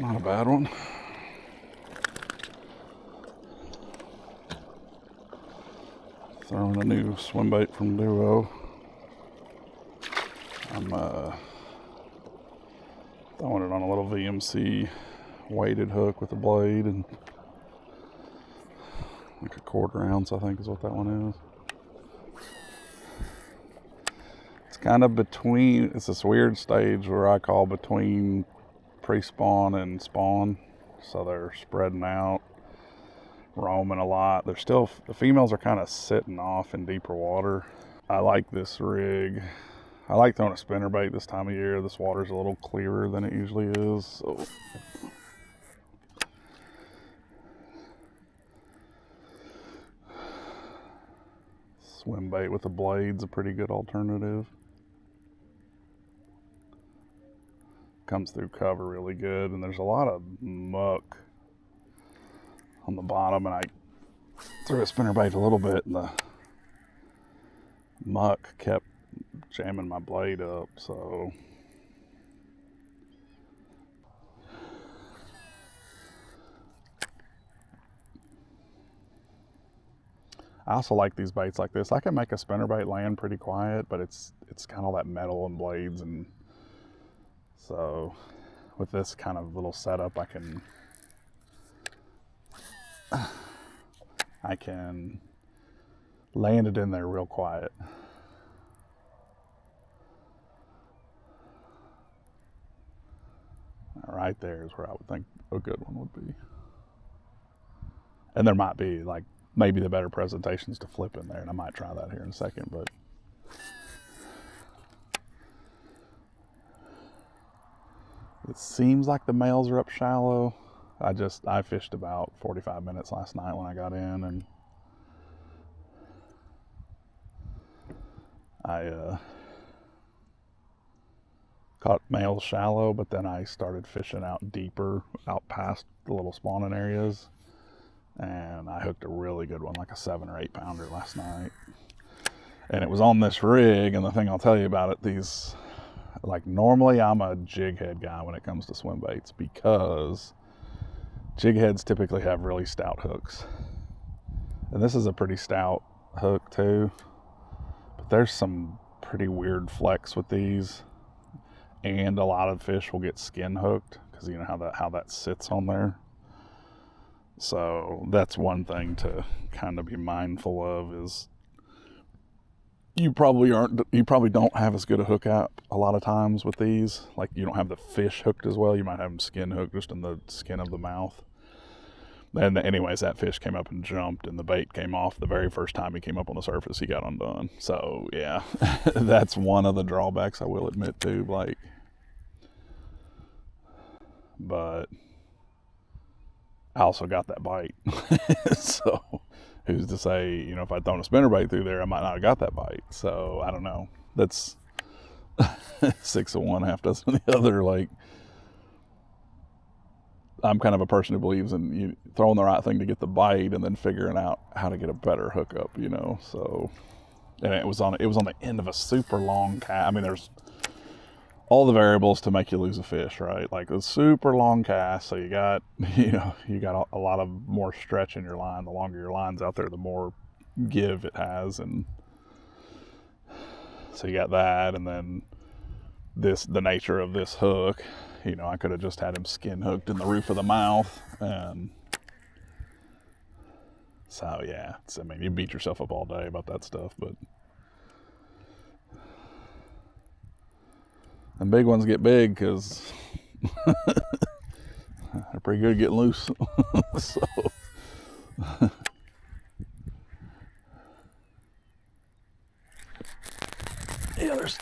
Not a bad one. Throwing a new Swimbait from Duo. I'm throwing it on a little VMC weighted hook with a blade, and like a 1/4 ounce, I think is what that one is. It's kind of between, it's this weird stage where I call between pre-spawn and spawn. So they're spreading out, roaming a lot. They're still, the females are kind of sitting off in deeper water. I like this rig. I like throwing a spinnerbait this time of year. This water's a little clearer than it usually is. So Swimbait with a blade's a pretty good alternative. Comes through cover really good, and there's a lot of muck on the bottom, and I threw a spinnerbait a little bit, and the muck kept jamming my blade up. So I also like these baits like this. I can make a spinnerbait land pretty quiet, but it's kind of that metal and blades, and so with this kind of little setup, I can land it in there real quiet. Right there is where I would think a good one would be. And there might be, like, maybe the better presentations to flip in there, and I might try that here in a second, but it seems like the males are up shallow. I fished about 45 minutes last night when I got in, and I caught males shallow, but then I started fishing out deeper, out past the little spawning areas, and I hooked a really good one, like a 7 or 8 pounder last night. And it was on this rig, and the thing I'll tell you about it, these, like, normally I'm a jig head guy when it comes to swim baits, because jig heads typically have really stout hooks. And this is a pretty stout hook too, but there's some pretty weird flex with these, and a lot of fish will get skin hooked because you know how that sits on there. So that's one thing to kind of be mindful of, is you probably don't have as good a hook up a lot of times with these. Like, you don't have the fish hooked as well. You might have them skin hooked just in the skin of the mouth. And anyways, that fish came up and jumped, and the bait came off the very first time he came up on the surface. He got undone. So yeah, that's one of the drawbacks I will admit to, like, but I also got that bite. So who's to say, you know, if I'd thrown a spinnerbait through there, I might not have got that bite. So I don't know. That's 6 of one, half dozen of the other. Like, I'm kind of a person who believes in you throwing the right thing to get the bite, and then figuring out how to get a better hookup, you know. So, and it was on the end of a super long cast. I mean, there's all the variables to make you lose a fish, right? Like a super long cast, so you got a lot of more stretch in your line. The longer your line's out there, the more give it has, and so you got that. And then the nature of this hook, you know, I could have just had him skin hooked in the roof of the mouth, and so yeah, I mean, you beat yourself up all day about that stuff, but and big ones get big because they're pretty good at getting loose. So yeah, there's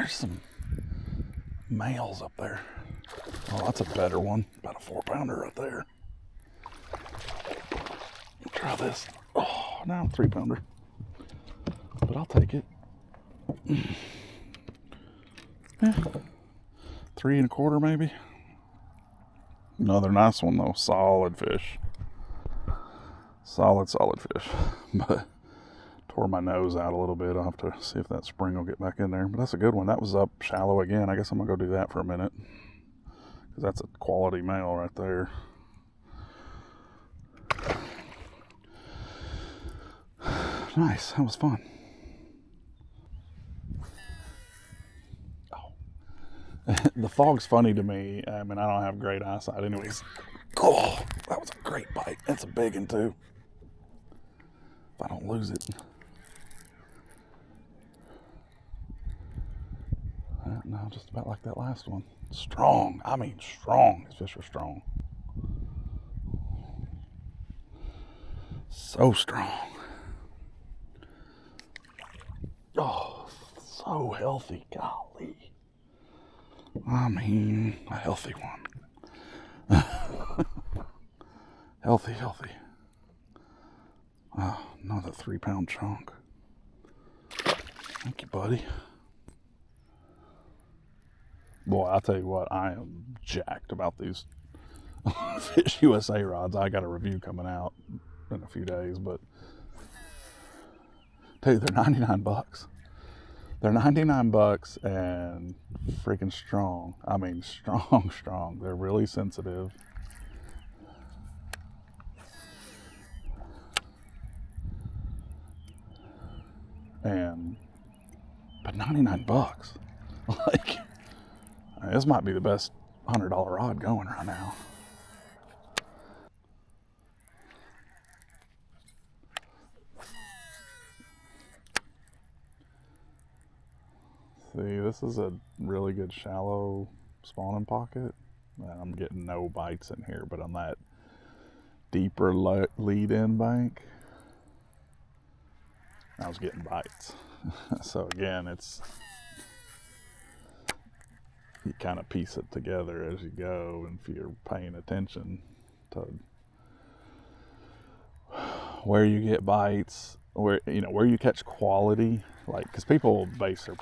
some males up there. Oh, that's a better one. About a 4 pounder right there. Try this. Oh, now 3 pounder. But I'll take it. Yeah. 3 1/4 maybe. Another nice one though. Solid fish. Solid fish. But tore my nose out a little bit. I'll have to see if that spring will get back in there. But that's a good one. That was up shallow again. I guess I'm gonna go do that for a minute. because that's a quality male right there. Nice, that was fun. Oh. The fog's funny to me. I mean, I don't have great eyesight anyways. Oh, that was a great bite. That's a big one too. If I don't lose it. No, just about like that last one. Strong. I mean, strong. These fish are strong. So strong. Oh, so healthy. Golly. I mean, a healthy one. Healthy. Oh, another 3-pound chunk. Thank you, buddy. Boy, I'll tell you what, I am jacked about these Fish USA rods. I got a review coming out in a few days, but dude, they're 99 bucks. They're 99 bucks and freaking strong. I mean, strong. They're really sensitive. But 99 bucks. Like, this might be the best $100 rod going right now. See, this is a really good shallow spawning pocket. And I'm getting no bites in here, but on that deeper lead-in bank, I was getting bites. So again, you kind of piece it together as you go, and if you're paying attention to where you get bites, where you catch quality, like, because people base their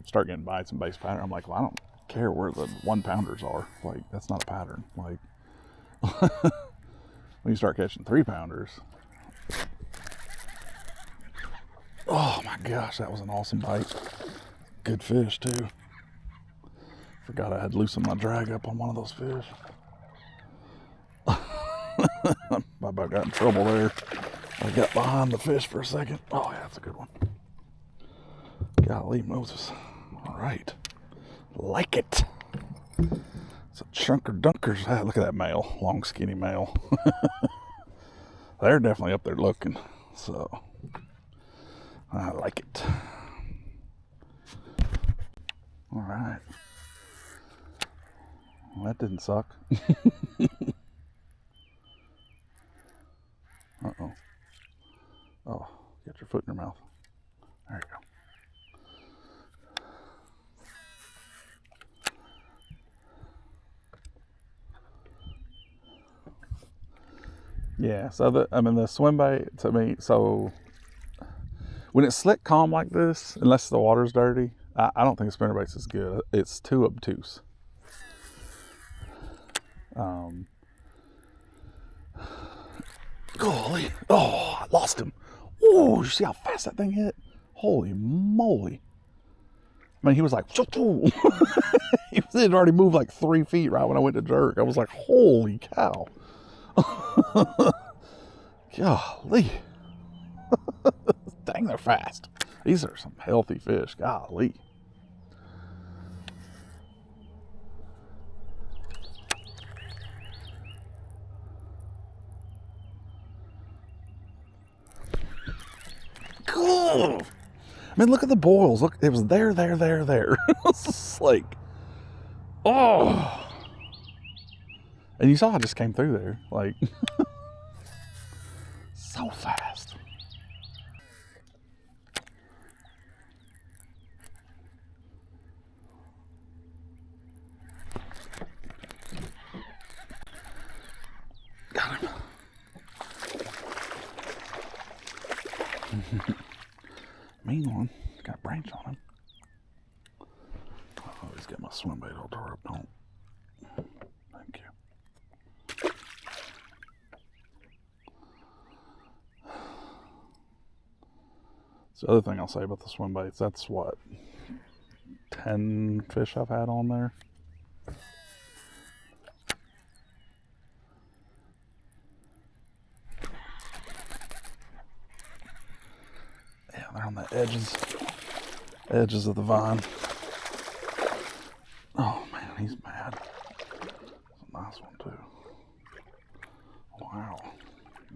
start getting bites and base pattern. I'm like, well, I don't care where the 1-pounders are. Like, that's not a pattern. Like, when you start catching 3-pounders, oh my gosh, that was an awesome bite. Good fish too. Forgot I had loosened my drag up on one of those fish. I about got in trouble there. I got behind the fish for a second. Oh yeah, that's a good one. Golly Moses. All right. Like it. It's a chunker dunkers. Ah, look at that male. Long skinny male. They're definitely up there looking. So I like it. All right. Well, that didn't suck. Uh-oh. Oh, get your foot in your mouth. There you go. Yeah, so the Swimbait to me, so when it's slick calm like this, unless the water's dirty, I don't think spinnerbaits is good. It's too obtuse. Golly. Oh, I lost him. Oh, you see how fast that thing hit? Holy moly. I mean, he was like, he had already moved like 3 feet right when I went to jerk. I was like, holy cow. Golly. Dang, they're fast. These are some healthy fish. Golly. Cool. I mean, look at the boils. Look, it was there. It's just like, oh. And you saw I just came through there, like, so fast. Got him. Mean one. Got a branch on him. Oh, he's got my swim bait all tore up. Don't. Thank you. So the other thing I'll say about the swim baits, that's what, 10 fish I've had on there. Right on the edges of the vine. Oh man, he's mad. It's a nice one too. Wow,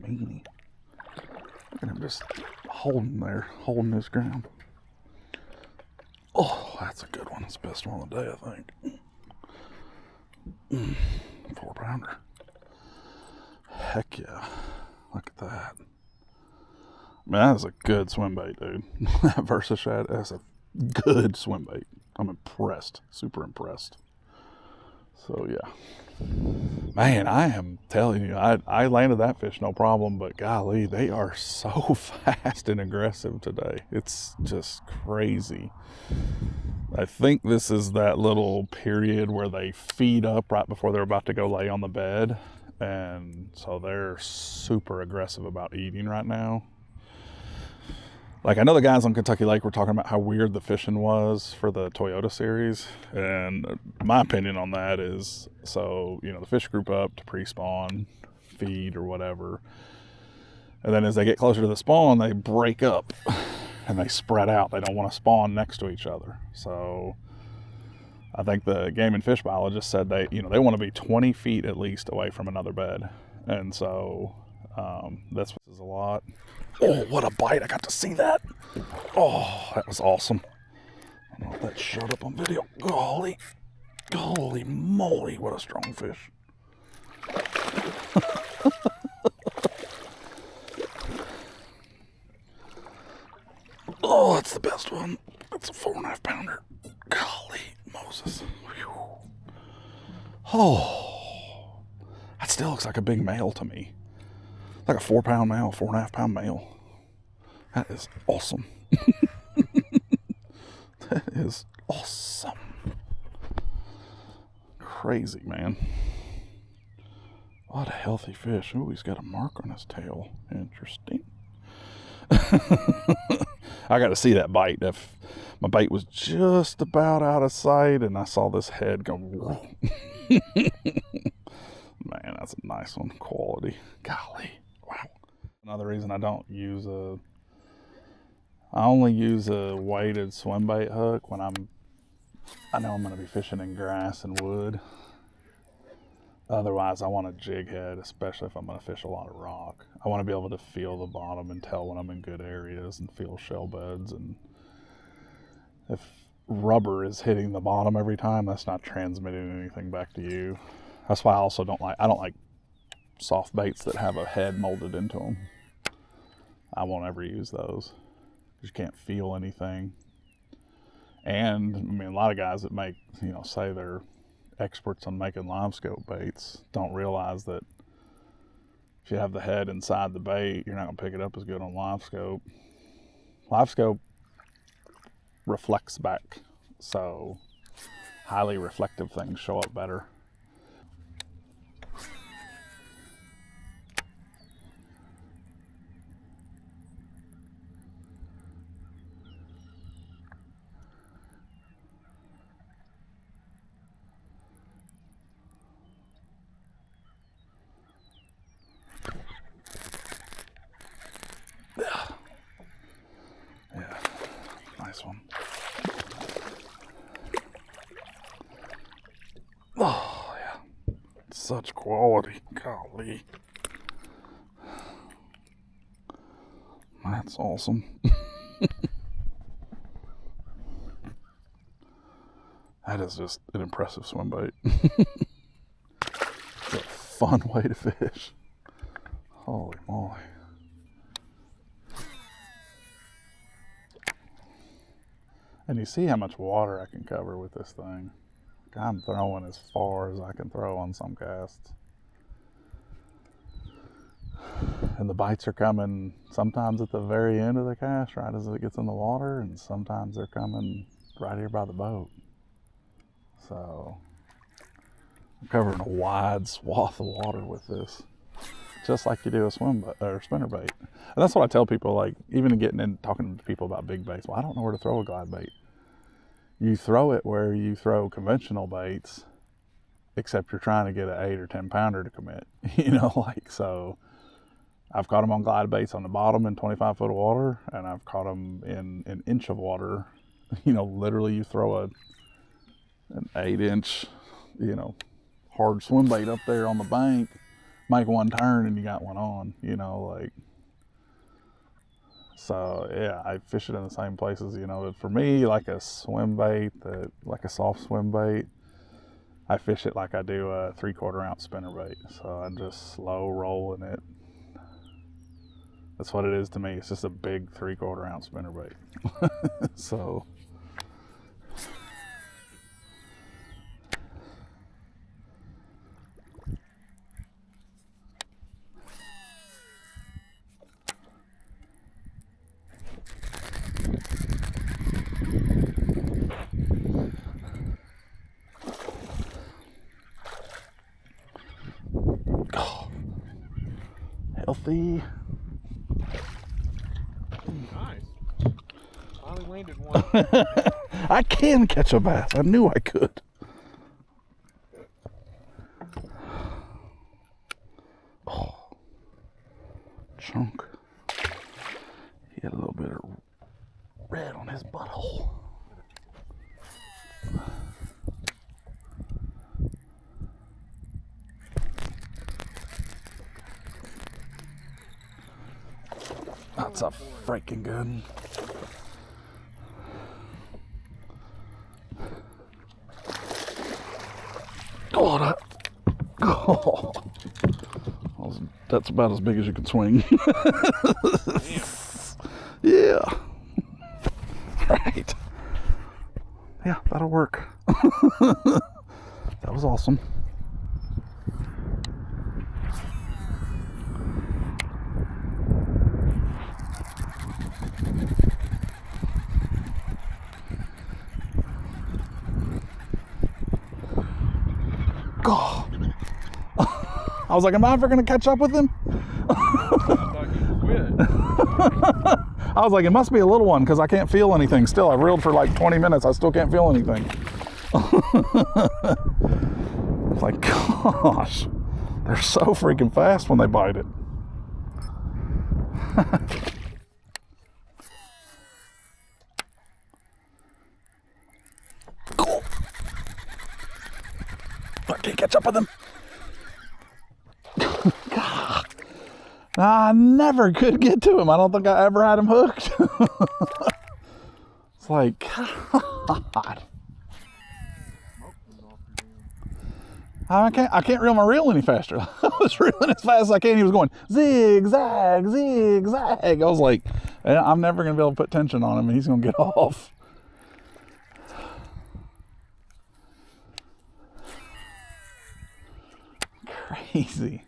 meanie. Look at him just holding his ground. Oh, that's a good one. That's the best one of the day, I think. 4-pounder. Heck yeah. Look at that. Man, that is a good swim bait, dude. That Versa Shad, that's a good swim bait. I'm impressed. Super impressed. So, yeah. Man, I am telling you, I landed that fish no problem, but golly, they are so fast and aggressive today. It's just crazy. I think this is that little period where they feed up right before they're about to go lay on the bed. And so they're super aggressive about eating right now. Like, I know the guys on Kentucky Lake were talking about how weird the fishing was for the Toyota series. And my opinion on that is, so, you know, the fish group up to pre-spawn, feed or whatever. And then as they get closer to the spawn, they break up and they spread out. They don't want to spawn next to each other. So I think the game and fish biologist said they want to be 20 feet at least away from another bed. And so that's what is a lot. Oh, what a bite. I got to see that. Oh, that was awesome. I don't know if that showed up on video. Golly moly, what a strong fish. Oh, that's the best one. That's a 4.5-pounder. Golly Moses. Whew. Oh, that still looks like a big male to me. Like a 4-pound male, 4.5-pound male. That is awesome. That is awesome. Crazy, man. What a healthy fish. Oh, he's got a mark on his tail. Interesting. I got to see that bite. If my bait was just about out of sight and I saw this head go, whoa. Man, that's a nice one. Quality. Golly. Wow. Another reason I only use a weighted swim bait hook when I know I'm going to be fishing in grass and wood. Otherwise, I want a jig head, especially if I'm going to fish a lot of rock. I want to be able to feel the bottom and tell when I'm in good areas and feel shell beds. And if rubber is hitting the bottom every time, that's not transmitting anything back to you. That's why I also don't like soft baits that have a head molded into them. I won't ever use those because you can't feel anything. And I mean, a lot of guys that make, say they're experts on making live scope baits don't realize that if you have the head inside the bait, you're not going to pick it up as good on live scope. Live scope reflects back, so highly reflective things show up better. Yeah, nice one. Oh, yeah. Such quality. Golly. That's awesome. That is just an impressive swim bait. It's a fun way to fish. Holy moly. And you see how much water I can cover with this thing. I'm throwing as far as I can throw on some casts. And the bites are coming sometimes at the very end of the cast, right as it gets in the water, and sometimes they're coming right here by the boat. So I'm covering a wide swath of water with this, just like you do a spinnerbait. And that's what I tell people, like, even getting in talking to people about big baits. Well, I don't know where to throw a glide bait. You throw it where you throw conventional baits, except you're trying to get an 8 or 10 pounder to commit. So I've caught them on glide baits on the bottom in 25 foot of water, and I've caught them in an inch of water. You know, literally you throw an 8-inch, you know, hard swim bait up there on the bank, make one turn and you got one on, you know, like. So yeah, I fish it in the same places, you know. For me, like a swim bait, like a soft swim bait, I fish it like I do a 3/4 ounce spinner bait. So I'm just slow rolling it. That's what it is to me. It's just a big 3/4 ounce spinner bait. So. Oh, healthy. Nice. Finally landed one. I can catch a bass. I knew I could. Oh, chunk. He had a little bit of red on his butthole. That's a freaking good. Oh, that's about as big as you can swing. Yeah. Right. Yeah, that'll work. That was awesome. Oh. I was like, am I ever going to catch up with him? I was like, it must be a little one because I can't feel anything still. I've reeled for like 20 minutes. I still can't feel anything. It's like, gosh, they're so freaking fast when they bite it. Cool. I can't catch up with him. God. I never could get to him. I don't think I ever had him hooked. It's like, God. I can't reel my reel any faster. I was reeling as fast as I can. He was going zigzag, zigzag. I was like, I'm never going to be able to put tension on him and he's going to get off. Crazy.